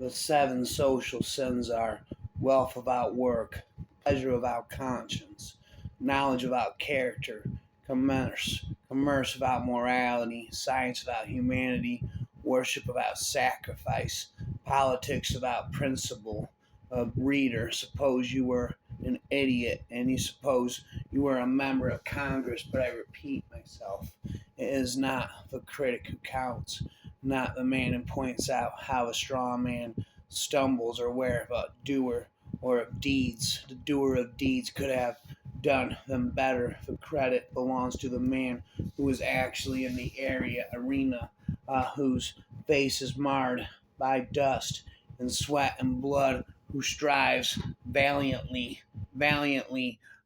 The seven social sins are wealth without work, pleasure without conscience, knowledge without character, commerce without morality, science without humanity, worship without sacrifice, politics without principle. A reader, suppose you were an idiot and you suppose you were a member of Congress, but I repeat myself, it is not the critic who counts, not the man who points out how a strong man stumbles or where a doer or of deeds. The doer of deeds could have done them better. The credit belongs to the man who is actually in the arena, whose face is marred by dust and sweat and blood, who strives valiantly,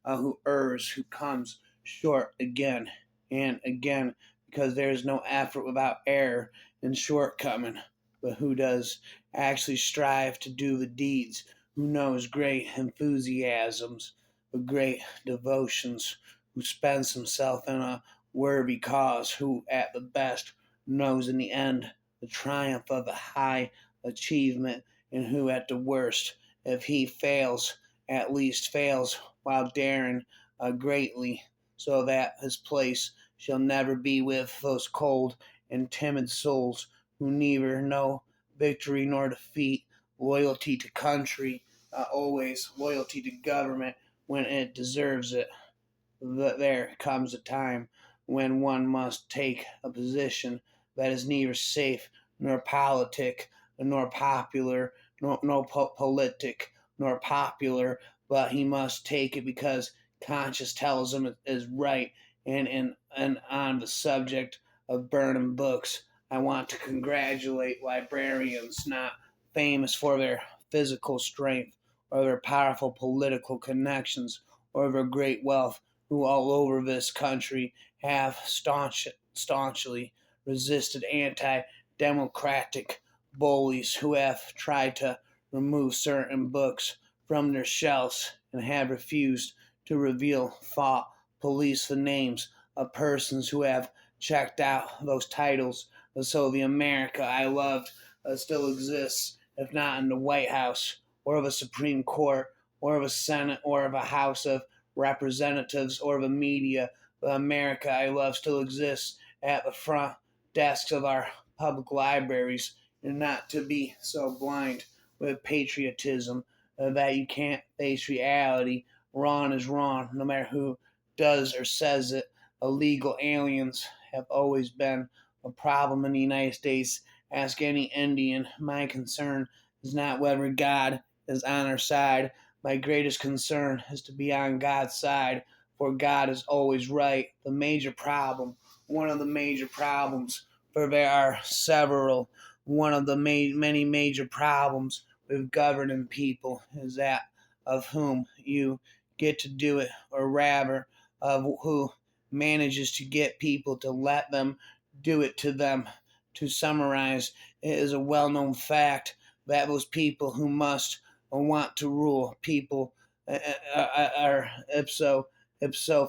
who errs, who comes short again and again, because there is no effort without error and shortcoming, but who does actually strive to do the deeds, who knows great enthusiasms, with great devotions, who spends himself in a worthy cause, who at the best knows in the end the triumph of a high achievement, and who at the worst, if he fails, at least fails while daring greatly, so that his place shall never be with those cold and timid souls who neither know victory nor defeat, loyalty to country, always loyalty to government when it deserves it. There comes a time when one must take a position that is neither safe nor politic nor popular, politic nor popular, but he must take it because conscience tells him it is right. And on the subject of burning books, I want to congratulate librarians not famous for their physical strength or their powerful political connections or their great wealth, who all over this country have staunchly resisted anti-democratic bullies who have tried to remove certain books from their shelves and have refused to reveal thought police the names of persons who have checked out those titles. So the America I loved still exists, if not in the White House or of a Supreme Court or of a Senate or of a House of Representatives or the media. The America I love still exists at the front desks of our public libraries, and not to be so blind with patriotism that you can't face reality. Wrong is wrong, no matter who does or says it. Illegal aliens have always been a problem in the United States. Ask any Indian. My concern is not whether God is on our side. My greatest concern is to be on God's side, for God is always right. The major problem, one of the major problems, for there are several, one of the many major problems with governing people is that of whom you get to do it, or rather, of who manages to get people to let them do it to them. To summarize, it is a well known fact that those people who must or want to rule people are ipso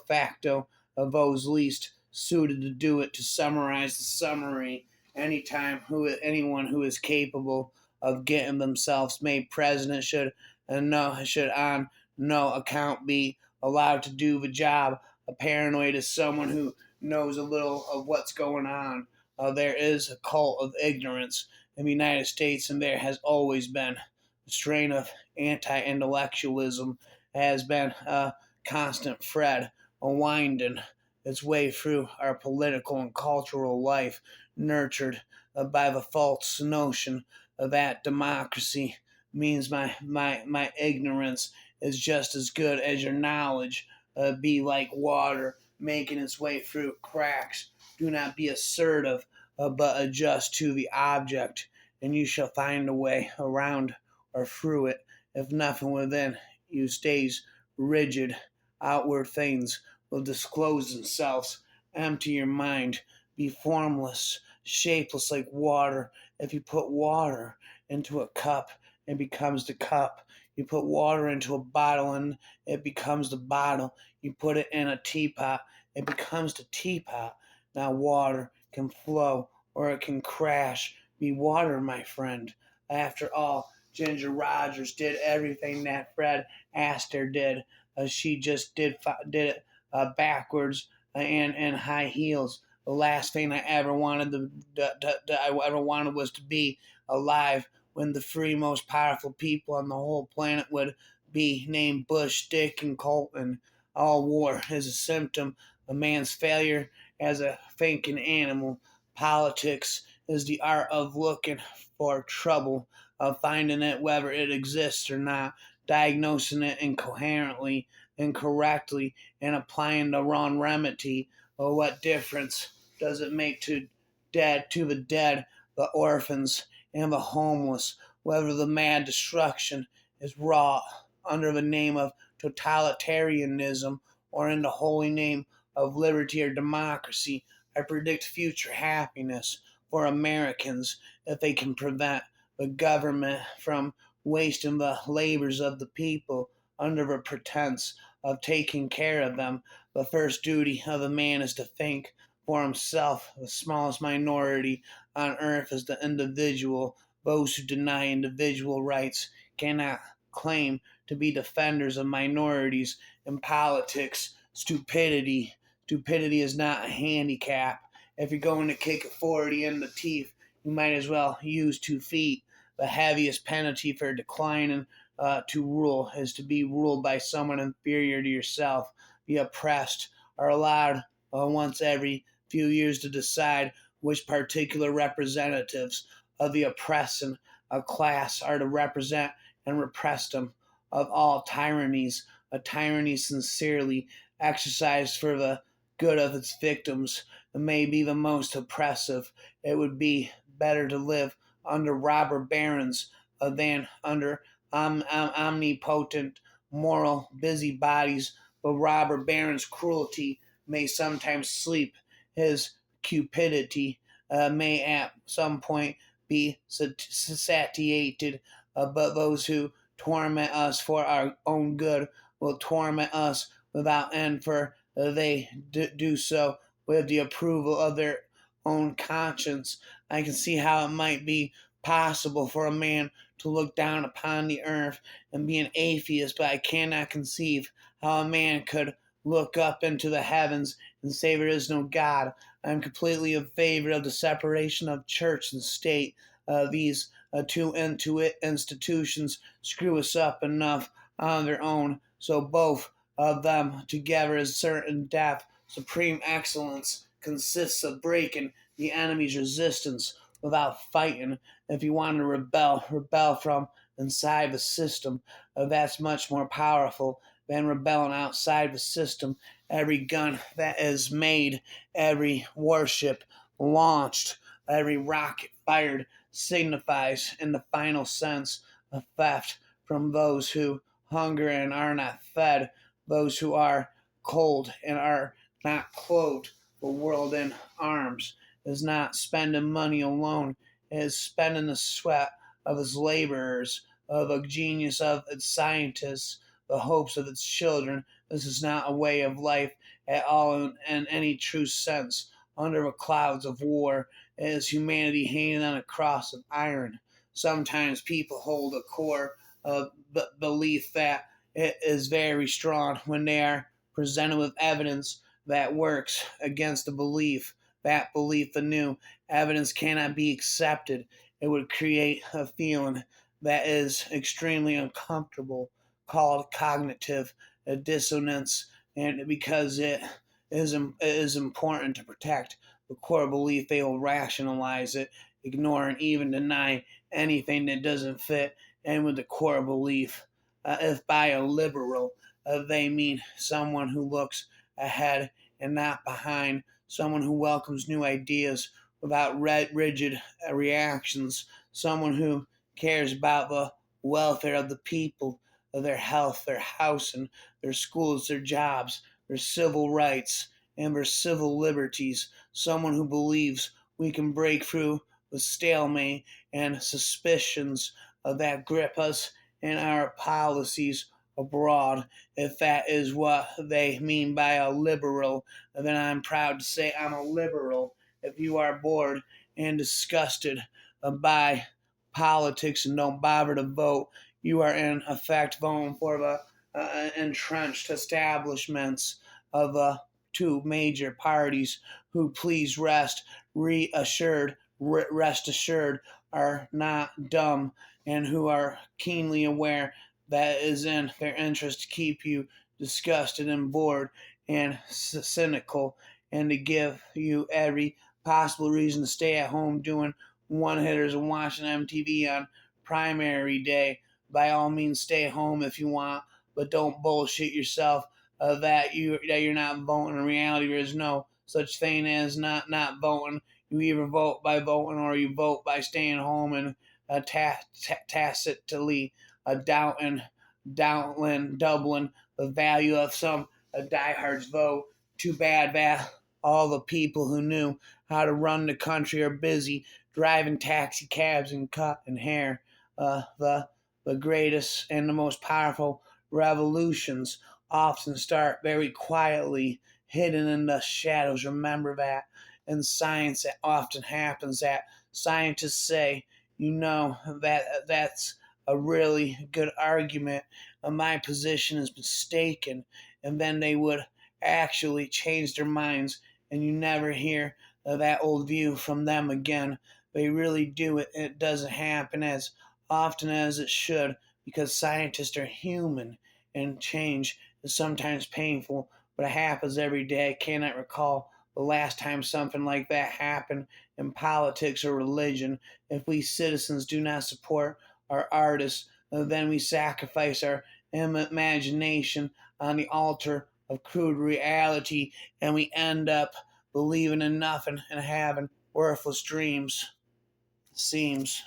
facto of those least suited to do it. To summarize the summary, anyone who is capable of getting themselves made president should on no account be allowed to do the job. A paranoid is someone who knows a little of what's going on. There is a cult of ignorance in the United States, and there has always been. The strain of anti intellectualism has been a constant thread, a winding its way through our political and cultural life, nurtured by the false notion that democracy means my ignorance is just as good as your knowledge. Be like water making its way through cracks. Do not be assertive, but adjust to the object, and you shall find a way around or through it. If nothing within you stays rigid, outward things will disclose themselves. Empty your mind. Be formless, shapeless like water. If you put water into a cup, it becomes the cup. You put water into a bottle and it becomes the bottle. You put it in a teapot, it becomes the teapot. Now water can flow or it can crash. Be water, my friend. After all, Ginger Rogers did everything that Fred Astaire did. She just did it backwards and in high heels. The last thing I ever wanted I ever wanted was to be alive when the three most powerful people on the whole planet would be named Bush, Dick, and Colton. All war is a symptom of man's failure as a thinking animal. Politics is the art of looking for trouble, of finding it whether it exists or not, diagnosing it incoherently, incorrectly, and applying the wrong remedy. Well, what difference does it make to the dead, the orphans, and the homeless, whether the mad destruction is wrought under the name of totalitarianism or in the holy name of liberty or democracy? I predict future happiness for Americans if they can prevent the government from wasting the labors of the people under the pretense of taking care of them. The first duty of a man is to think for himself. The smallest minority on earth is the individual. Those who deny individual rights cannot claim to be defenders of minorities. In politics. Stupidity is not a handicap. If you're going to kick a 40 in the teeth, you might as well use 2 feet. The heaviest penalty for declining to rule is to be ruled by someone inferior to yourself. The oppressed are allowed once every few years to decide which particular representatives of the oppressing class are to represent and repress them. Of all tyrannies, a tyranny sincerely exercised for the good of its victims may be the most oppressive. It would be better to live under robber barons than under omnipotent moral busybodies. But robber baron's cruelty may sometimes sleep. His cupidity may at some point be satiated. But those who torment us for our own good will torment us without end, for they do so with the approval of their own conscience. I can see how it might be possible for a man to look down upon the earth and be an atheist, but I cannot conceive how a man could look up into the heavens and say there is no God. I am completely in favor of the separation of church and state. These two institutions screw us up enough on their own, so both of them together is certain death. Supreme excellence consists of breaking the enemy's resistance without fighting. If you want to rebel from inside the system. That's much more powerful than rebelling outside the system. Every gun that is made, every warship launched, every rocket fired signifies, in the final sense, a theft from those who hunger and are not fed, those who are cold and are not clothed. The world in arms is not spending money alone, it is spending the sweat of its laborers, of the genius of its scientists, the hopes of its children. This is not a way of life at all in any true sense. Under the clouds of war is humanity hanging on a cross of iron. Sometimes people hold a core of belief that it is very strong when they are presented with evidence that works against the belief. That belief anew, evidence cannot be accepted. It would create a feeling that is extremely uncomfortable, called cognitive dissonance, and because it is important to protect the core belief, they will rationalize it, ignore and even deny anything that doesn't fit in with the core belief. If by a liberal they mean someone who looks ahead and not behind, someone who welcomes new ideas without rigid reactions, someone who cares about the welfare of the people, of their health, their housing, their schools, their jobs, their civil rights, and their civil liberties, someone who believes we can break through the stalemate and suspicions that grip us in our policies abroad. If that is what they mean by a liberal, then I'm proud to say I'm a liberal. If you are bored and disgusted by politics and don't bother to vote, you are in effect voting for the entrenched establishments of two major parties who, please rest assured, are not dumb and who are keenly aware that it is in their interest to keep you disgusted and bored and cynical and to give you every possible reason to stay at home doing one hitters and watching MTV on primary day. By all means, stay home if you want, but don't bullshit yourself that you're not voting. In reality, there is no such thing as not voting. You either vote by voting or you vote by staying home and tacitly doubling the value of some diehard's vote. Too bad that all the people who knew how to run the country are busy driving taxi cabs and cutting hair. The greatest and the most powerful revolutions often start very quietly, hidden in the shadows. Remember that. In science, it often happens that scientists say, that's a really good argument. My position is mistaken, and then they would actually change their minds, and you never hear that old view from them again. They really do it, and it doesn't happen as often as it should because scientists are human, and change is sometimes painful, but it happens every day. I cannot recall the last time something like that happened in politics or religion. If we citizens do not support our artists, then we sacrifice our imagination on the altar of crude reality, and we end up believing in nothing and having worthless dreams. It seems.